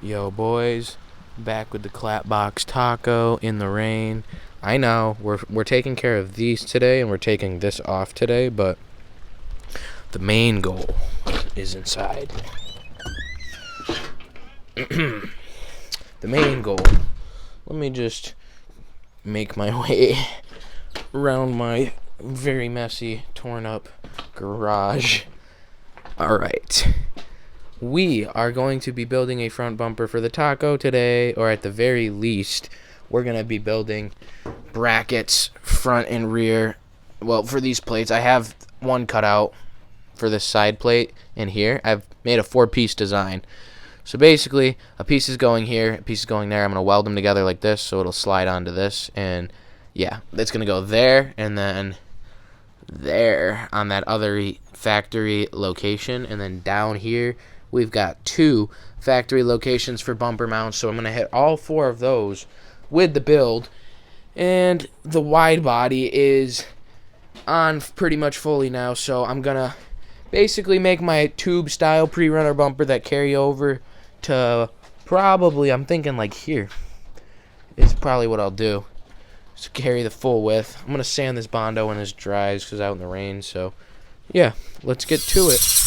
Yo, boys, back with the Clapbox Taco in the rain. I know we're taking care of these today, and we're taking this off today, but the main goal is inside. The main goal. Let me just make my way around my very messy, torn up garage. All right. We are going to be building a front bumper for the Taco today, or at the very least, we're going to be building brackets front and rear. Well, for these plates, I have one cut out for this side plate in here. I've made a 4-piece design. So basically, a piece is going here, a piece is going there. I'm going to weld them together like this so it'll slide onto this. And yeah, that's going to go there and then there on that other factory location. And then down here, we've got 2 factory locations for bumper mounts, so I'm going to hit all 4 of those with the build. And the wide body is on pretty much fully now, so I'm going to basically make my tube-style pre-runner bumper that carry over to probably, I'm thinking like here is probably what I'll do. Just carry the full width. I'm going to sand this Bondo when this dries because out in the rain, so yeah, let's get to it.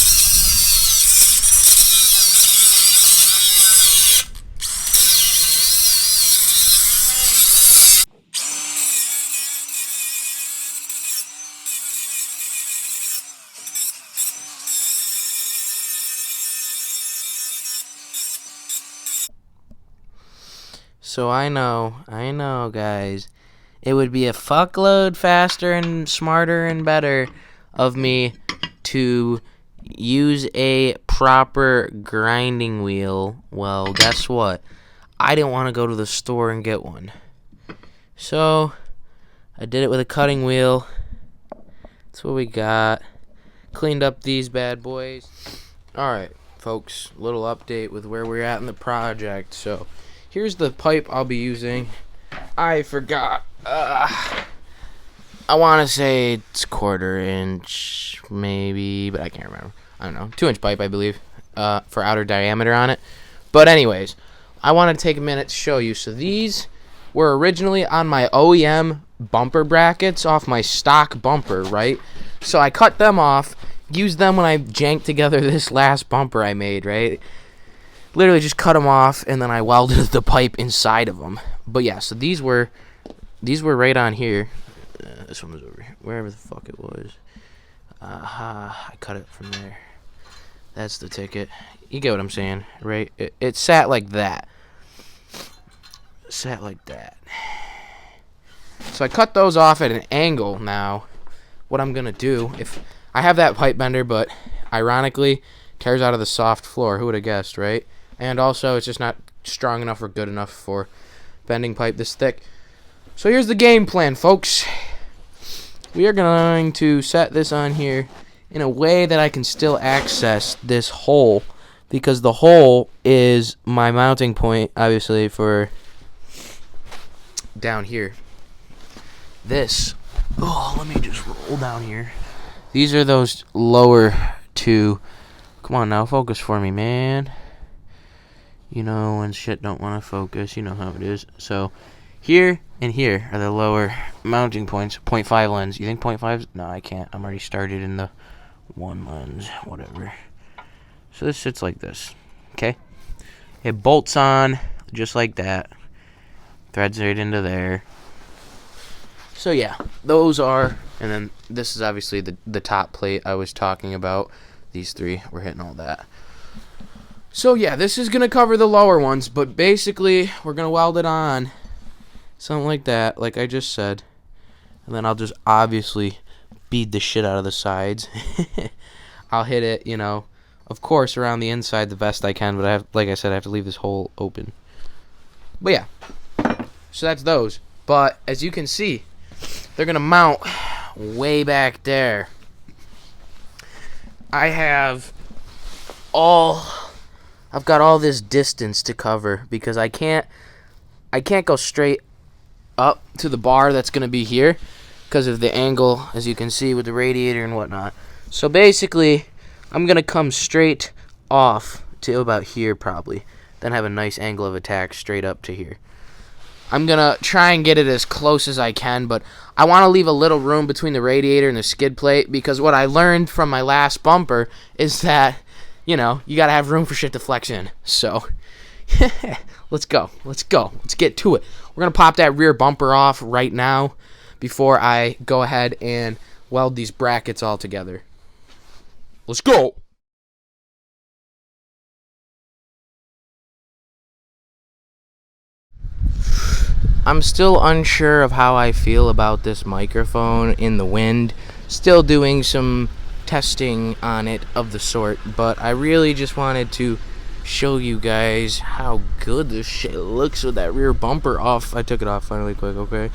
So I know, guys. It would be a fuckload faster and smarter and better of me to use a proper grinding wheel. Well, guess what? I didn't want to go to the store and get one. So I did it with a cutting wheel. That's what we got. Cleaned up these bad boys. Alright, folks. Little update with where we're at in the project. So here's the pipe I'll be using. I forgot. I want to say it's 1/4 inch, maybe, but I can't remember. I don't know. 2-inch pipe, I believe, for outer diameter on it. But anyways, I want to take a minute to show you. So these were originally on my OEM bumper brackets off my stock bumper, right? So I cut them off, used them when I janked together this last bumper I made, right? Literally just cut them off, and then I welded the pipe inside of them. But yeah, so these were right on here. This one was over here, wherever the fuck it was. I cut it from there. That's the ticket. You get what I'm saying, right? It sat like that. Sat like that. So I cut those off at an angle now. What I'm going to do, if I have that pipe bender, but ironically, tears out of the soft floor. Who would have guessed, right? And also, it's just not strong enough or good enough for bending pipe this thick. So here's the game plan, folks. We are going to set this on here in a way that I can still access this hole, because the hole is my mounting point, obviously, for down here. This, let me just roll down here. These are those lower 2. Come on now, focus for me, man. You know, when shit don't want to focus, you know how it is. So here and here are the lower mounting points. 0.5 lens. You think 0.5? No, I can't. I'm already started in the 1 lens. Whatever. So this sits like this. Okay? It bolts on just like that. Threads right into there. So yeah, those are, and then this is obviously the top plate I was talking about. These 3, we're hitting all that. So yeah, this is going to cover the lower ones, but basically we're going to weld it on something like that, like I just said. And then I'll just obviously bead the shit out of the sides. I'll hit it, you know, of course around the inside the best I can, but like I said, I have to leave this hole open. But yeah, so that's those. But as you can see, they're going to mount way back there. I've got all this distance to cover because I can't go straight up to the bar that's going to be here because of the angle, as you can see, with the radiator and whatnot. So basically, I'm going to come straight off to about here probably. then have a nice angle of attack straight up to here. I'm going to try and get it as close as I can, but I want to leave a little room between the radiator and the skid plate, because what I learned from my last bumper is that, you got to have room for shit to flex in. So, let's go. Let's get to it. We're going to pop that rear bumper off right now before I go ahead and weld these brackets all together. Let's go. I'm still unsure of how I feel about this microphone in the wind. Still doing some testing on it of the sort, but I really just wanted to show you guys how good this shit looks with that rear bumper off. I took it off finally quick, okay?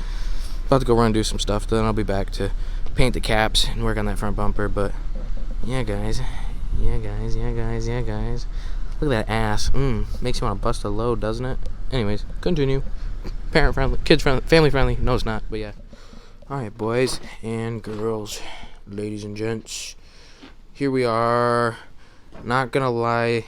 About to go run and do some stuff, then I'll be back to paint the caps and work on that front bumper, but yeah, guys. Look at that ass. Makes you want to bust a load, doesn't it? Anyways, continue. Parent friendly, kids friendly, family friendly. No, it's not, but yeah. Alright, boys and girls, ladies and gents. Here we are. Not gonna lie,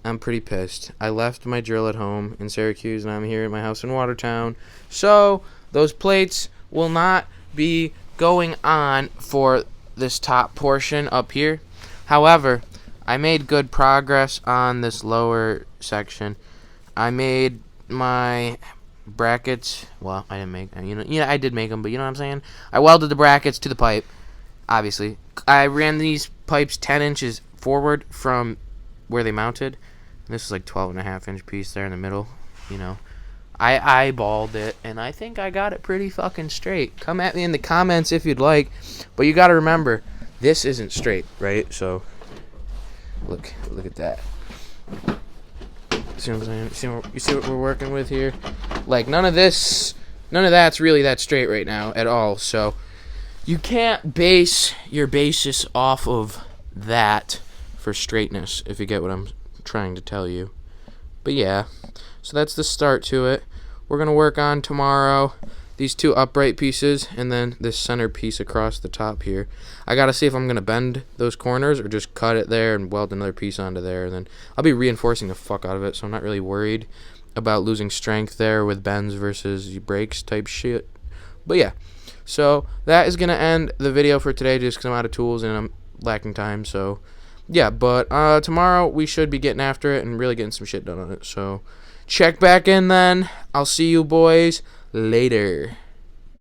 I'm pretty pissed. I left my drill at home in Syracuse, and I'm here at my house in Watertown. So, those plates will not be going on for this top portion up here. However, I made good progress on this lower section. I made my brackets. Well, I didn't make them. I did make them, but you know what I'm saying? I welded the brackets to the pipe, obviously. I ran these pipes 10 inches forward from where they mounted. This is like 12.5-inch piece there in the middle, I eyeballed it, and I think I got it pretty fucking straight. Come at me in the comments if you'd like, but you gotta remember, this isn't straight, right? So, look at that. See what I'm saying? You see what we're working with here? Like, none of that's really that straight right now at all. So, you can't base your basis off of that for straightness, if you get what I'm trying to tell you. But yeah, so that's the start to it. We're going to work on tomorrow these two upright pieces and then this center piece across the top here. I got to see if I'm going to bend those corners or just cut it there and weld another piece onto there. And then I'll be reinforcing the fuck out of it, so I'm not really worried about losing strength there with bends versus breaks type shit. But yeah, so that is going to end the video for today just because I'm out of tools and I'm lacking time. So yeah, but tomorrow we should be getting after it and really getting some shit done on it. So check back in then. I'll see you boys later.